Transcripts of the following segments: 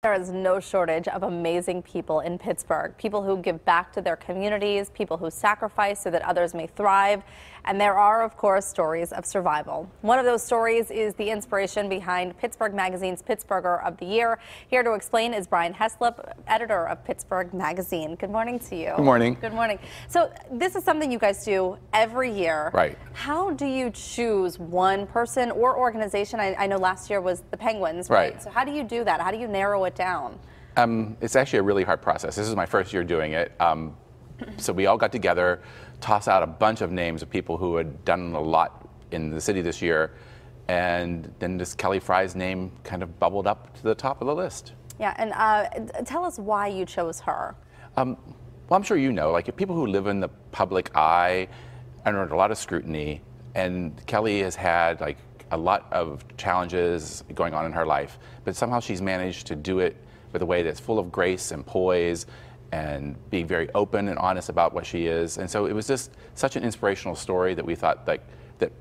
There is no shortage of amazing people in Pittsburgh, people who give back to their communities, people who sacrifice so that others may thrive. And there are, of course, stories of survival. One of those stories is the inspiration behind Pittsburgh Magazine's Pittsburgher of the Year. Here to explain is Brian Hyslop, editor of Pittsburgh Magazine. Good morning to you. Good morning. Good morning. So this is something you guys do every year. Right. How do you choose one person or organization? I know last year was the Penguins, right? Right. So how do you do that? How do you narrow it down? It's actually a really hard process. This is my first year doing it. So we all got together, tossed out a bunch of names of people who had done a lot in the city this year, and then this Kelly Frey's name kind of bubbled up to the top of the list. Yeah, and tell us why you chose her. Well, I'm sure you know, like people who live in the public eye are under a lot of scrutiny, and Kelly has had like a lot of challenges going on in her life, but somehow she's managed to do it with a way that's full of grace and poise and being very open and honest about what she is. And so it was just such an inspirational story that we thought that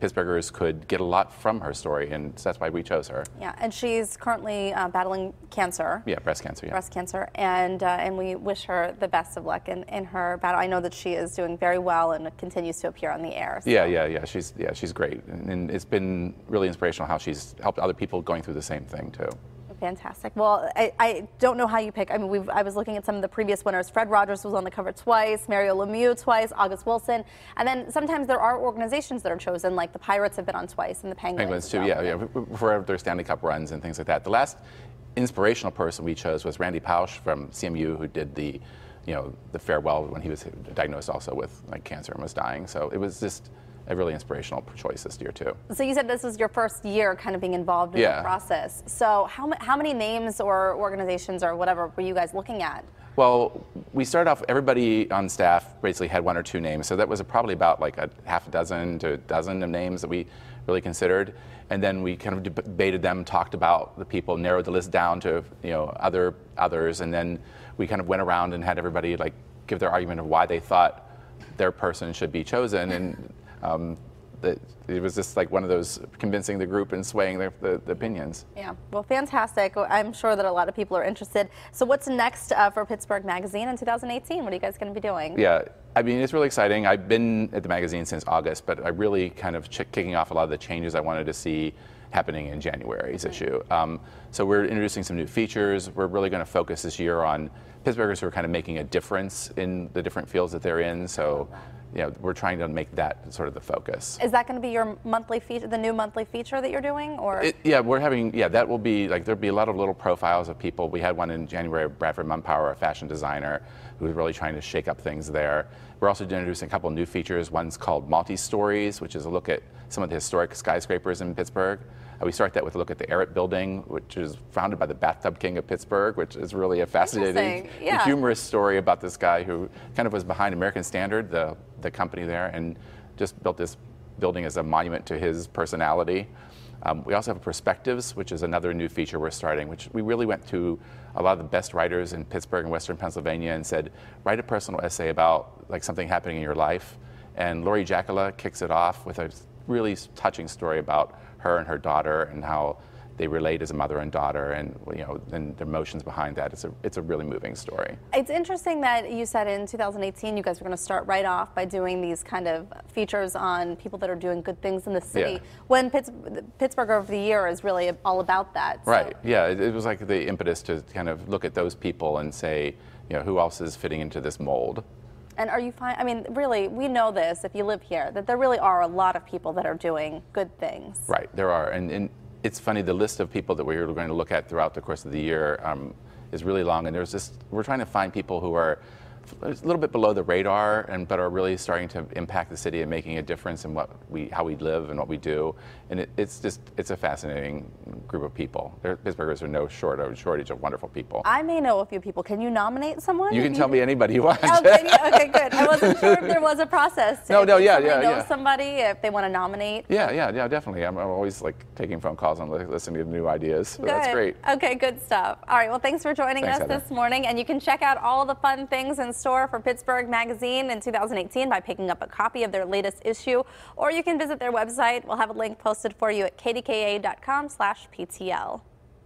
Pittsburghers could get a lot from her story, and so that's why we chose her. Yeah, and she's currently battling cancer. Yeah, breast cancer. Yeah. Breast cancer, and we wish her the best of luck in her battle. I know that she is doing very well and continues to appear on the air. So. Yeah. She's great, and it's been really inspirational how she's helped other people going through the same thing too. Fantastic. Well, I don't know how you pick. I mean, I was looking at some of the previous winners. Fred Rogers was on the cover twice, Mario Lemieux twice, August Wilson, and then sometimes there are organizations that are chosen, like the Pirates have been on twice, and the Penguins too. Yeah, for their Stanley Cup runs and things like that. The last inspirational person we chose was Randy Pausch from CMU, who did the farewell when he was diagnosed also with like cancer and was dying. So it was just a really inspirational choice this year too. So you said this was your first year kind of being involved in the process. So how many names or organizations or whatever were you guys looking at? Well, we started off, everybody on staff basically had one or two names. So that was probably about like a half a dozen to a dozen of names that we really considered. And then we kind of debated them, talked about the people, narrowed the list down to others. And then we kind of went around and had everybody like give their argument of why they thought their person should be chosen. And it was just like one of those convincing the group and swaying the opinions. Yeah, well, fantastic. I'm sure that a lot of people are interested. So what's next for Pittsburgh Magazine in 2018? What are you guys going to be doing? Yeah, I mean, it's really exciting. I've been at the magazine since August, but I really kind of kicking off a lot of the changes I wanted to see happening in January's issue. So we're introducing some new features. We're really going to focus this year on Pittsburghers who are kind of making a difference in the different fields that they're in. So we're trying to make that sort of the focus. Is that going to be your monthly feature, the new monthly feature that you're doing, or? That will be like, there'll be a lot of little profiles of people. We had one in January, Bradford Mumpower, a fashion designer, who was really trying to shake up things there. We're also introducing a couple new features. One's called Multi-Stories, which is a look at some of the historic skyscrapers in Pittsburgh. We start that with a look at the Arrett Building, which is founded by the Bathtub King of Pittsburgh, which is really a fascinating, humorous story about this guy who kind of was behind American Standard, the company there, and just built this building as a monument to his personality. We also have Perspectives, which is another new feature we're starting, which we really went to a lot of the best writers in Pittsburgh and Western Pennsylvania and said, write a personal essay about like something happening in your life. And Lori Jacala kicks it off with a really touching story about her and her daughter and how they relate as a mother and daughter, and and the emotions behind that. It's a really moving story. It's interesting that you said in 2018 you guys were going to start right off by doing these kind of features on people that are doing good things in the city. When Pittsburgher of the Year is really all about that. So. Right. Yeah. It was like the impetus to kind of look at those people and say, who else is fitting into this mold. And are you fine? I mean, really, we know this if you live here, that there really are a lot of people that are doing good things. Right, there are. And it's funny, the list of people that we're going to look at throughout the course of the year is really long. And we're trying to find people who are a little bit below the radar, but are really starting to impact the city and making a difference in how we live and what we do. And it's a fascinating group of people. Pittsburghers are no shortage of wonderful people. I may know a few people. Can you nominate someone? You can tell me anybody you want. Okay, good. I wasn't sure if there was a process. Know somebody if they want to nominate. Yeah, definitely. I'm always like taking phone calls and listening to new ideas. So that's great. Okay, good stuff. All right, well, thanks for joining us this morning. And you can check out all the fun things in store for Pittsburgh Magazine in 2018 by picking up a copy of their latest issue, or you can visit their website. We'll have a link posted for you at kdka.com/PTL.